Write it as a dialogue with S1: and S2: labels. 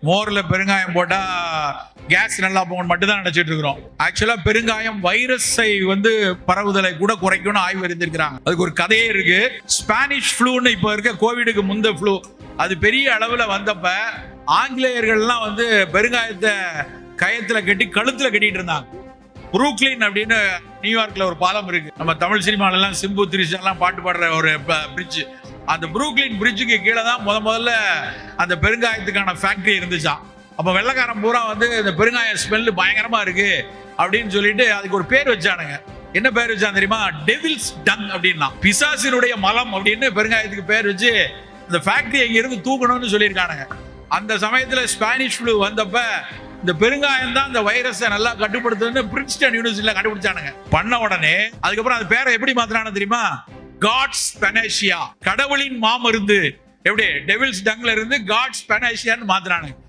S1: மோர்ல பெருங்காயம் போட்டா கேஸ் நல்லா போகணும் மட்டும் தான் நினைச்சிட்டு இருக்கிறோம். ஆக்சுவலா பெருங்காயம் வைரஸை பரவுதலை கூட குறைக்கும்னு ஆய்வு இருந்திருக்கிறாங்க. அதுக்கு ஒரு கதையே இருக்கு. ஸ்பானிஷ் ஃப்ளூன்னு இப்ப இருக்க கோவிடுக்கு முந்த ஃப்ளூ அது பெரிய அளவுல வந்தப்ப ஆங்கிலேயர்கள்லாம் பெருங்காயத்தை கயத்துல கட்டி கழுத்துல கட்டிட்டு இருந்தாங்க. புரூக்ளின் அப்படின்னு நியூயார்க்ல ஒரு பாலம் இருக்கு. நம்ம தமிழ் சினிமால எல்லாம் சிம்பு திரிஷெல்லாம் பாட்டு பாடுற ஒரு பிரிட்ஜ். அந்த புரூக்ளின் பிரிட்ஜுக்கு கீழே தான் முதல்ல அந்த பெருங்காயத்துக்கான ஃபேக்டரி இருந்துச்சான். அப்ப வெள்ளைக்காரன் பூரா இந்த பெருங்காய ஸ்மெல் பயங்கரமா இருக்கு அப்படின்னு சொல்லிட்டு அதுக்கு ஒரு பேர் வச்சானுங்க. என்ன பேர் வச்சான் தெரியுமா? டெவில்ஸ் டங் அப்படின்னா, பிசாசினுடைய மலம் அப்படின்னு பெருங்காயத்துக்கு பேர் வச்சு இந்த ஃபேக்டரி இங்க இருந்து தூக்கணும்னு சொல்லியிருக்கானுங்க. அந்த சமயத்துல ஸ்பானிஷ் ஃப்ளூ வந்தப்ப இந்த பெருங்காயம் தான் இந்த வைரஸை நல்லா கட்டுப்படுத்துன்னு பிரின்ஸ்டன் யூனிவர்சிட்டியில கண்டுபிடிச்சானுங்க. பண்ண உடனே அதுக்கப்புறம் அது பேரை எப்படி மாத்தினானு தெரியுமா? காட்ஸ் பெனேஷியா, கடவுளின் மாமருந்து. எப்படி டெவில்ஸ் டங்ல இருந்து காட்ஸ் பெனேஷியான்னு மாத்தினானுங்க.